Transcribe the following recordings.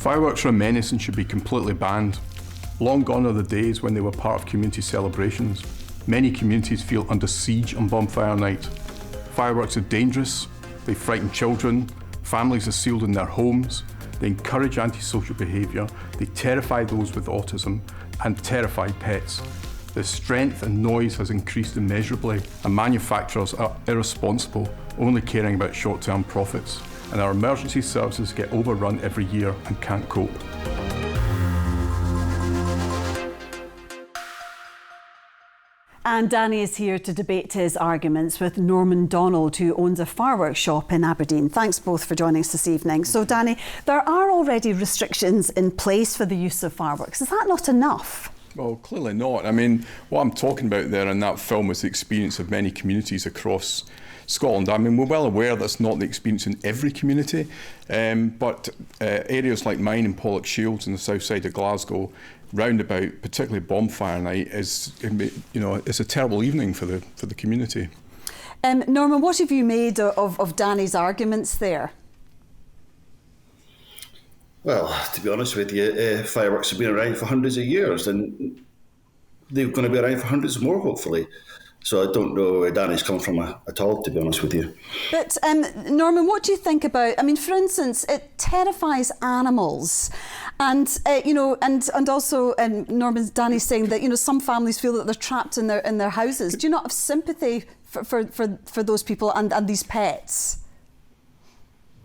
Fireworks are a menace and should be completely banned. Long gone are the days when they were part of community celebrations. Many communities feel under siege on bonfire night. Fireworks are dangerous, they frighten children, families are sealed in their homes, they encourage antisocial behaviour, they terrify those with autism and terrify pets. The strength and noise has increased immeasurably and manufacturers are irresponsible, only caring about short-term profits. And our emergency services get overrun every year and can't cope. And Danny is here to debate his arguments with Norman Donald, who owns a fireworks shop in Aberdeen. Thanks both for joining us this evening. So Danny, there are already restrictions in place for the use of fireworks. Is that not enough? Well, clearly not. I mean, what I'm talking about there in that film is the experience of many communities across Scotland. I mean, we're well aware that's not the experience in every community, but areas like mine in Pollokshields in the south side of Glasgow, roundabout, particularly bonfire night, is, you know, it's a terrible evening for the community. Norman, what have you made of Danny's arguments there? Well, to be honest with you, fireworks have been around for hundreds of years, and they're going to be around for hundreds more, hopefully. So I don't know where Danny's come from at all, to be honest with you. But Norman, what do you think about? I mean, for instance, it terrifies animals, and you know, and also, Danny's saying that, you know, some families feel that they're trapped in their houses. Do you not have sympathy for those people and these pets?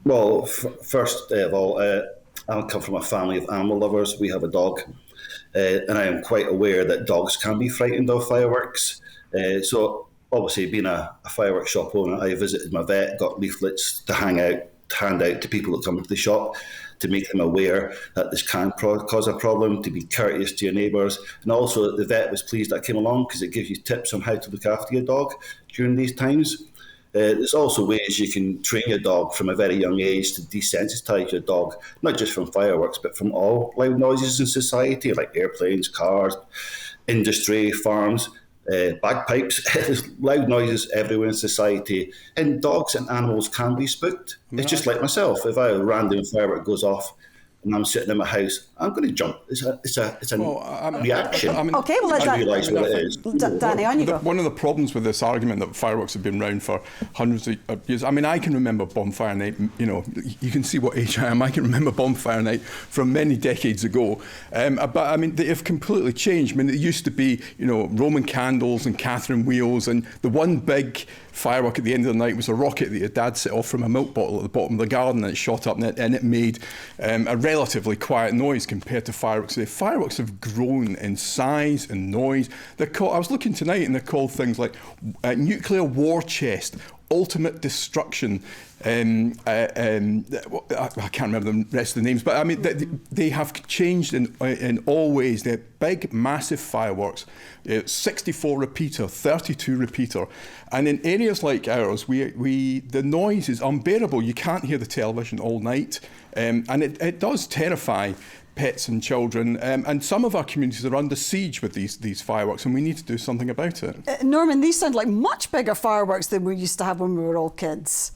Well, first of all, I come from a family of animal lovers. We have a dog, and I am quite aware that dogs can be frightened of fireworks. So obviously, being a fireworks shop owner, I visited my vet, got leaflets to hand out to people that come into the shop to make them aware that this can cause a problem, to be courteous to your neighbours. And also, the vet was pleased that I came along because it gives you tips on how to look after your dog during these times. There's also ways you can train your dog from a very young age to desensitise your dog, not just from fireworks, but from all loud noises in society, like airplanes, cars, industry, farms, bagpipes. There's loud noises everywhere in society, and dogs and animals can be spooked. It's just like myself. If a random firework goes off and I'm sitting in my house, I'm going to jump. It's a reaction. Okay, well, I realise what it is. Danny, on you go. One of the problems with this argument that fireworks have been around for hundreds of years, I mean, I can remember bonfire night, you know, you can see what age I am. I can remember bonfire night from many decades ago. But I mean, they have completely changed. I mean, it used to be, you know, Roman candles and Catherine wheels, and the one big firework at the end of the night was a rocket that your dad set off from a milk bottle at the bottom of the garden, and it shot up and it made a relatively quiet noise compared to fireworks today. Fireworks have grown in size and noise. I was looking tonight and they're called things like nuclear war chest, ultimate destruction. I can't remember the rest of the names, but I mean they have changed in all ways. They're big, massive fireworks, 64 repeater, 32 repeater, and in areas like ours, the noise is unbearable. You can't hear the television all night, and it does terrify pets and children, and some of our communities are under siege with these fireworks, and we need to do something about it. Norman, these sound like much bigger fireworks than we used to have when we were all kids.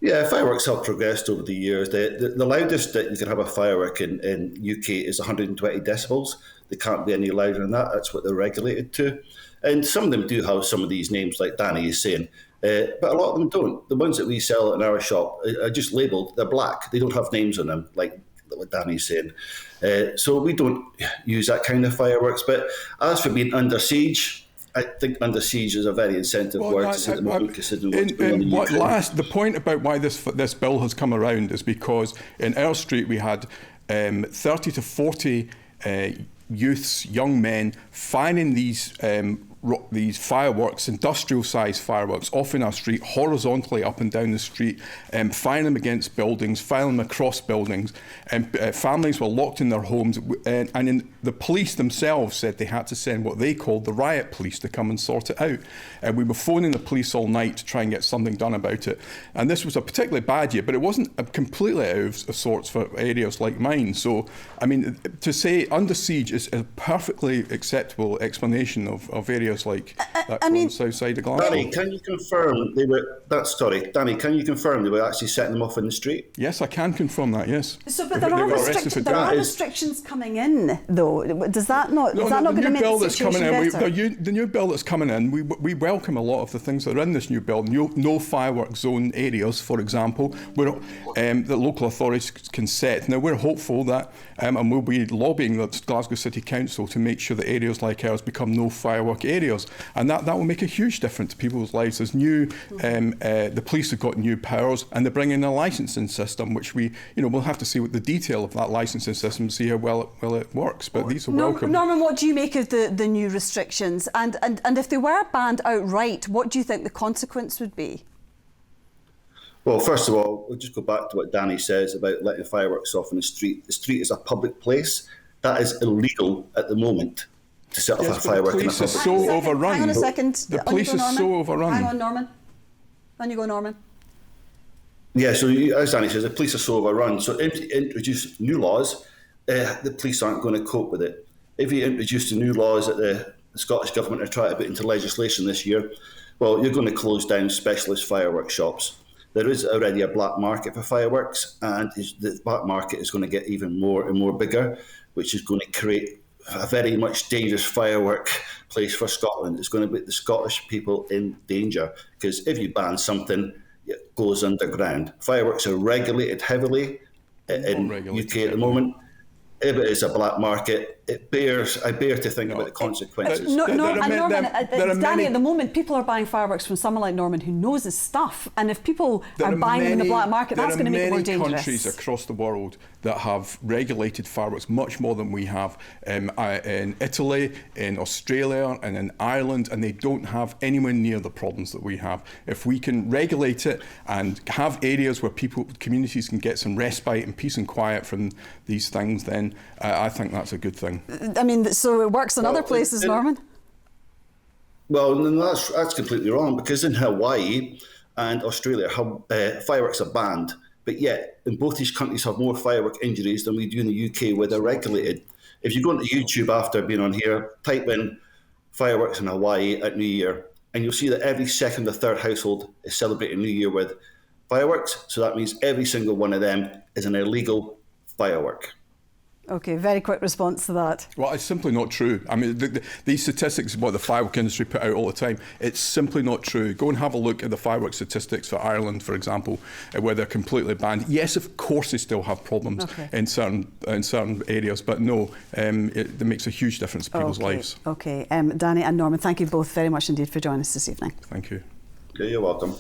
Yeah, fireworks have progressed over the years. The loudest that you can have a firework in UK is 120 decibels. They can't be any louder than that. That's what they're regulated to. And some of them do have some of these names, like Danny is saying, but a lot of them don't. The ones that we sell in our shop are just labelled, they're black. They don't have names on them, like what Danny's saying. So we don't use that kind of fireworks. But as for being under siege, I think under siege is a very incentive word to say at the moment, considering what's going on in UK. The point about why this bill has come around is because in Earl Street we had 30 to 40 youths, young men, firing these fireworks, industrial-sized fireworks, off in our street, horizontally up and down the street, firing them against buildings, firing them across buildings. Families were locked in their homes, and the police themselves said they had to send what they called the riot police to come and sort it out. We were phoning the police all night to try and get something done about it. And this was a particularly bad year, but it wasn't completely out of sorts for areas like mine. So, I mean, to say under siege is a perfectly acceptable explanation of areas areas like that on the south side of Glasgow. Danny, can you confirm they were? Danny, can you confirm they were actually setting them off in the street? Yes, I can confirm that. Yes. So, but there are restrictions coming in, though. Does that not? Is that not going to make the situation better? The new bill that's coming in, we welcome a lot of the things that are in this new bill. No firework zone areas, for example, that local authorities can set. Now we're hopeful that, and we'll be lobbying the Glasgow City Council to make sure that areas like ours become no firework areas, and that will make a huge difference to people's lives. There's new, the police have got new powers, and they're bringing in a licensing system, which we'll have to see what the detail of that licensing system, see how well it works. But these are welcome. Norman, what do you make of the new restrictions? And if they were banned outright, what do you think the consequence would be? Well, first of all, we'll just go back to what Danny says about letting fireworks off in the street. The street is a public place. That is illegal at the moment to set off a firework in a public place. The police is so overrun. Hang on a second. The police is so overrun. Hang on, Norman. On you go, Norman. Yeah, so as Danny says, the police are so overrun. So if you introduce new laws, the police aren't going to cope with it. If you introduce the new laws that the Scottish Government are trying to put into legislation this year, well, you're going to close down specialist fireworks shops. There is already a black market for fireworks, and the black market is going to get even more and more bigger, which is going to create a very much dangerous firework place for Scotland. It's going to put the Scottish people in danger, because if you ban something, it goes underground. Fireworks are regulated heavily in UK at the moment. If it is a black market, I bear to think about the consequences. Danny, at the moment, people are buying fireworks from someone like Norman who knows his stuff, and if people are buying them in the black market, that's going to make it more dangerous. There are many countries across the world that have regulated fireworks much more than we have, in Italy, in Australia, and in Ireland, and they don't have anywhere near the problems that we have. If we can regulate it and have areas where communities can get some respite and peace and quiet from these things, then I think that's a good thing. I mean, so it works in other places, Norman? Well, that's completely wrong, because in Hawaii and Australia, fireworks are banned, but yet in both these countries have more firework injuries than we do in the UK, where they're regulated. If you go into YouTube after being on here, type in fireworks in Hawaii at New Year, and you'll see that every second or third household is celebrating New Year with fireworks. So that means every single one of them is an illegal firework. Okay, very quick response to that. Well, it's simply not true. I mean, these statistics, what the firework industry put out all the time, it's simply not true. Go and have a look at the firework statistics for Ireland, for example, where they're completely banned. Yes, of course, they still have problems in certain areas, but no, it makes a huge difference to people's lives. Okay, Danny and Norman, thank you both very much indeed for joining us this evening. Thank you. Okay, you're welcome.